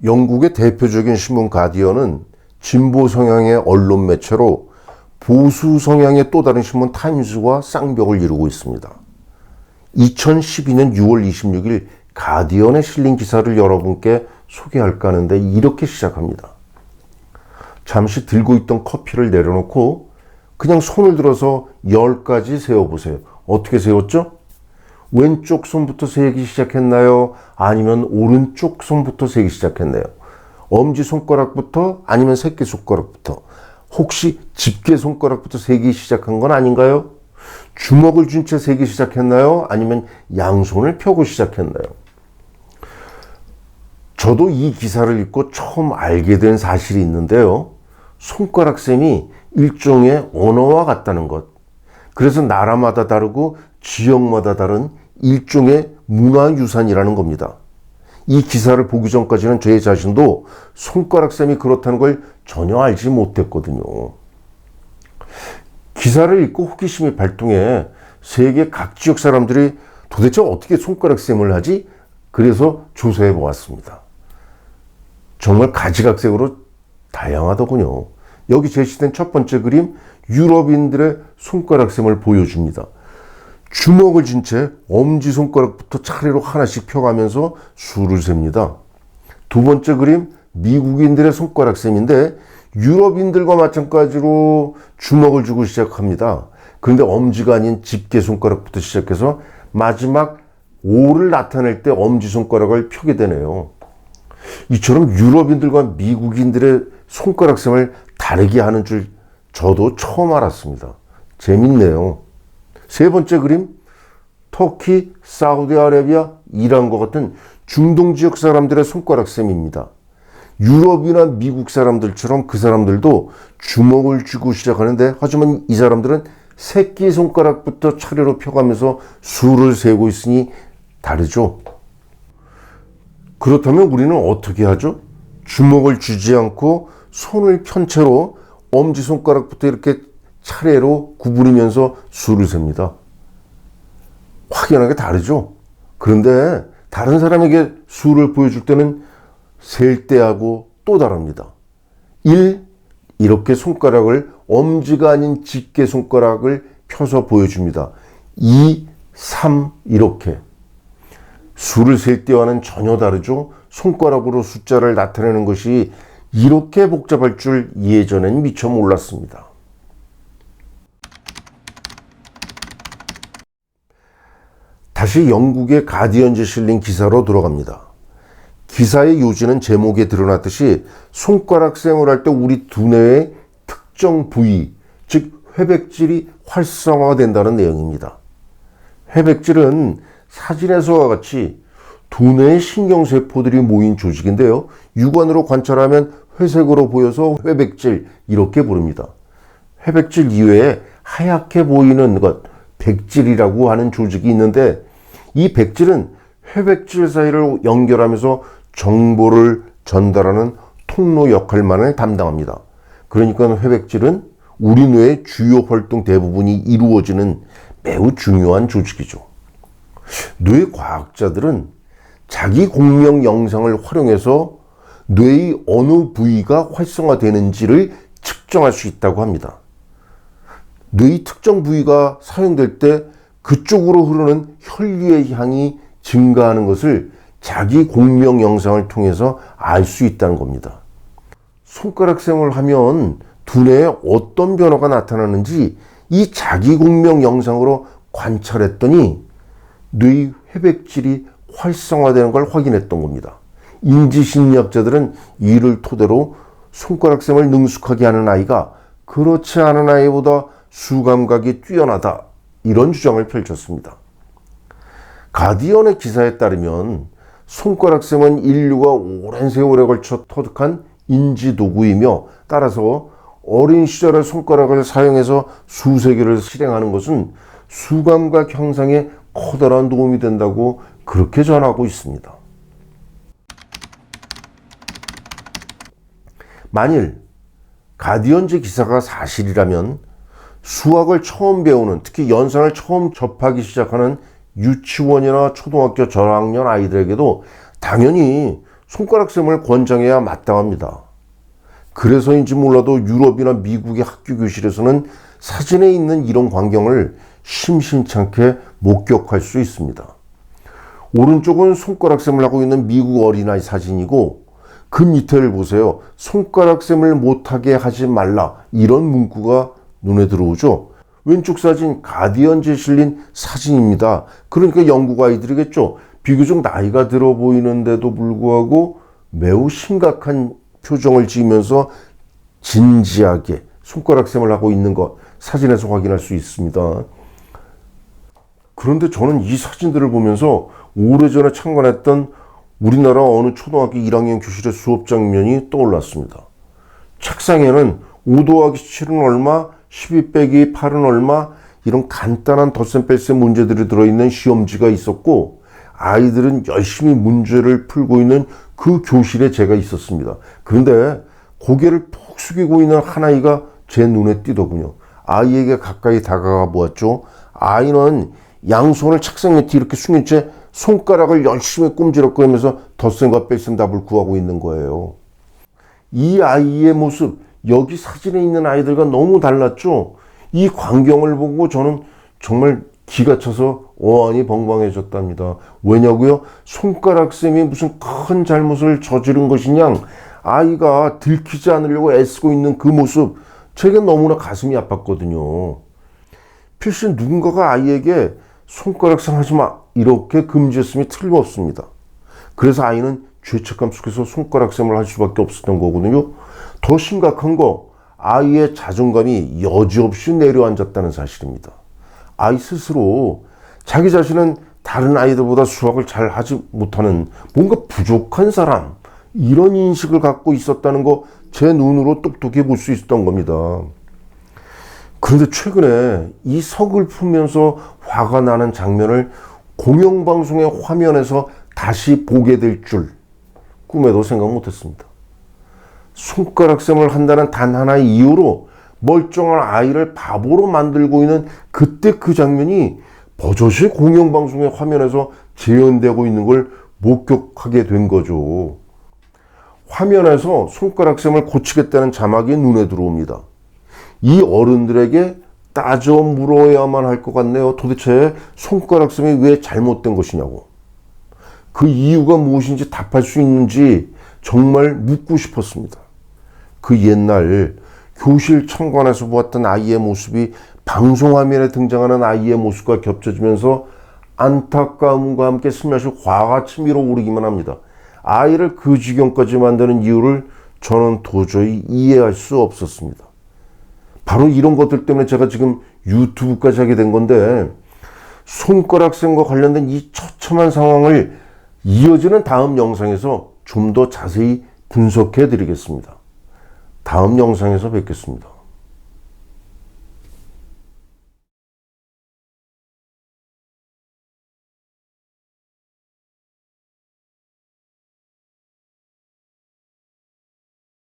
영국의 대표적인 신문 가디언은 진보 성향의 언론 매체로 보수 성향의 또 다른 신문 타임즈와 쌍벽을 이루고 있습니다. 2012년 6월 26일 가디언에 실린 기사를 여러분께 소개할까 하는데 이렇게 시작합니다. 잠시 들고 있던 커피를 내려놓고 그냥 손을 들어서 10가지 세어보세요. 어떻게 세웠죠? 왼쪽 손부터 세기 시작했나요? 아니면 오른쪽 손부터 세기 시작했나요? 엄지손가락부터 아니면 새끼손가락부터? 혹시 집게손가락부터 세기 시작한 건 아닌가요? 주먹을 쥔 채 세기 시작했나요? 아니면 양손을 펴고 시작했나요? 저도 이 기사를 읽고 처음 알게 된 사실이 있는데요. 손가락셈이 일종의 언어와 같다는 것. 그래서 나라마다 다르고 지역마다 다른 일종의 문화유산이라는 겁니다. 이 기사를 보기 전까지는 제 자신도 손가락셈이 그렇다는 걸 전혀 알지 못했거든요. 기사를 읽고 호기심이 발동해 세계 각 지역 사람들이 도대체 어떻게 손가락셈을 하지? 그래서 조사해 보았습니다. 정말 가지각색으로 다양하더군요. 여기 제시된 첫 번째 그림, 유럽인들의 손가락셈을 보여줍니다. 주먹을 쥔 채 엄지손가락부터 차례로 하나씩 펴가면서 수를 셉니다. 두 번째 그림, 미국인들의 손가락셈인데 유럽인들과 마찬가지로 주먹을 쥐고 시작합니다. 그런데 엄지가 아닌 집게손가락부터 시작해서 마지막 O를 나타낼 때 엄지손가락을 펴게 되네요. 이처럼 유럽인들과 미국인들의 손가락셈을 다르게 하는 줄 저도 처음 알았습니다. 재밌네요. 세 번째 그림, 터키, 사우디아라비아, 이란과 같은 중동 지역 사람들의 손가락셈입니다. 유럽이나 미국 사람들처럼 그 사람들도 주먹을 쥐고 시작하는데 하지만 이 사람들은 새끼손가락부터 차례로 펴가면서 수를 세고 있으니 다르죠. 그렇다면 우리는 어떻게 하죠? 주먹을 쥐지 않고 손을 편 채로 엄지손가락부터 이렇게 차례로 구부리면서 수를 셉니다. 확연하게 다르죠? 그런데 다른 사람에게 수를 보여줄 때는 셀 때하고 또 다릅니다. 1. 이렇게 손가락을 엄지가 아닌 집게 손가락을 펴서 보여줍니다. 2, 3 이렇게. 수를 셀 때와는 전혀 다르죠? 손가락으로 숫자를 나타내는 것이 이렇게 복잡할 줄 예전엔 미처 몰랐습니다. 다시 영국의 가디언즈에 실린 기사로 돌아갑니다. 기사의 요지는 제목에 드러났듯이 손가락셈을 할 때 우리 두뇌의 특정 부위, 즉 회백질이 활성화가 된다는 내용입니다. 회백질은 사진에서와 같이 두뇌의 신경세포들이 모인 조직인데요. 육안으로 관찰하면 회색으로 보여서 회백질 이렇게 부릅니다. 회백질 이외에 하얗게 보이는 것, 백질이라고 하는 조직이 있는데 이 백질은 회백질 사이를 연결하면서 정보를 전달하는 통로 역할만을 담당합니다. 그러니까 회백질은 우리 뇌의 주요 활동 대부분이 이루어지는 매우 중요한 조직이죠. 뇌 과학자들은 자기 공명 영상을 활용해서 뇌의 어느 부위가 활성화되는지를 측정할 수 있다고 합니다. 뇌의 특정 부위가 사용될 때 그쪽으로 흐르는 혈류의 향이 증가하는 것을 자기 공명 영상을 통해서 알 수 있다는 겁니다. 손가락셈을 하면 두뇌에 어떤 변화가 나타나는지 이 자기 공명 영상으로 관찰했더니 뇌의 회백질이 활성화되는 걸 확인했던 겁니다. 인지심리학자들은 이를 토대로 손가락셈을 능숙하게 하는 아이가 그렇지 않은 아이보다 수감각이 뛰어나다 이런 주장을 펼쳤습니다. 가디언의 기사에 따르면 손가락셈은 인류가 오랜 세월에 걸쳐 터득한 인지도구이며 따라서 어린 시절의 손가락을 사용해서 수세기를 실행하는 것은 수감각 형성에 커다란 도움이 된다고 그렇게 전하고 있습니다. 만일 가디언즈 기사가 사실이라면 수학을 처음 배우는, 특히 연산을 처음 접하기 시작하는 유치원이나 초등학교 저학년 아이들에게도 당연히 손가락쌤을 권장해야 마땅합니다. 그래서인지 몰라도 유럽이나 미국의 학교 교실에서는 사진에 있는 이런 광경을 심심찮게 목격할 수 있습니다. 오른쪽은 손가락쌤을 하고 있는 미국 어린아이 사진이고 그 밑에를 보세요. 손가락쌤을 못하게 하지 말라, 이런 문구가 눈에 들어오죠. 왼쪽 사진 가디언지에 실린 사진입니다. 그러니까 영국 아이들이겠죠. 비교적 나이가 들어 보이는데도 불구하고 매우 심각한 표정을 지으면서 진지하게 손가락쌤을 하고 있는 것 사진에서 확인할 수 있습니다. 그런데 저는 이 사진들을 보면서 오래전에 참관했던 우리나라 어느 초등학교 1학년 교실의 수업 장면이 떠올랐습니다. 책상에는 5 더하기 7은 얼마, 12 빼기 8은 얼마, 이런 간단한 덧셈 뺄셈 문제들이 들어있는 시험지가 있었고 아이들은 열심히 문제를 풀고 있는 그 교실에 제가 있었습니다. 그런데 고개를 푹 숙이고 있는 한 아이가 제 눈에 띄더군요. 아이에게 가까이 다가가 보았죠. 아이는 양손을 책상 밑에 이렇게 숙인 채 손가락을 열심히 꼼지락거리면서 덧셈과 뺄셈 답을 구하고 있는 거예요. 이 아이의 모습, 여기 사진에 있는 아이들과 너무 달랐죠. 이 광경을 보고 저는 정말 기가 차서 어안이 벙벙해졌답니다. 왜냐고요? 손가락쌤이 무슨 큰 잘못을 저지른 것이냐, 아이가 들키지 않으려고 애쓰고 있는 그 모습, 제게 너무나 가슴이 아팠거든요. 필시 누군가가 아이에게 손가락쌤 하지마 이렇게 금지했음이 틀림없습니다. 그래서 아이는 죄책감 속에서 손가락쌤을 할 수밖에 없었던 거거든요. 더 심각한 거, 아이의 자존감이 여지없이 내려앉았다는 사실입니다. 아이 스스로 자기 자신은 다른 아이들보다 수학을 잘 하지 못하는 뭔가 부족한 사람, 이런 인식을 갖고 있었다는 거 제 눈으로 똑똑히 볼 수 있었던 겁니다. 그런데 최근에 이 서글프면서 화가 나는 장면을 공영방송의 화면에서 다시 보게 될 줄 꿈에도 생각 못했습니다. 손가락쌤을 한다는 단 하나의 이유로 멀쩡한 아이를 바보로 만들고 있는 그때 그 장면이 버젓이 공영방송의 화면에서 재현되고 있는 걸 목격하게 된 거죠. 화면에서 손가락쌤을 고치겠다는 자막이 눈에 들어옵니다. 이 어른들에게 따져 물어야만 할 것 같네요. 도대체 손가락쌤이 왜 잘못된 것이냐고. 그 이유가 무엇인지 답할 수 있는지 정말 묻고 싶었습니다. 그 옛날 교실 천관에서 보았던 아이의 모습이 방송화면에 등장하는 아이의 모습과 겹쳐지면서 안타까움과 함께 슬며시 화가 치밀어 오르기만 합니다. 아이를 그 지경까지 만드는 이유를 저는 도저히 이해할 수 없었습니다. 바로 이런 것들 때문에 제가 지금 유튜브까지 하게 된 건데, 손가락쌤과 관련된 이 처참한 상황을 이어지는 다음 영상에서 좀 더 자세히 분석해 드리겠습니다. 다음 영상에서 뵙겠습니다.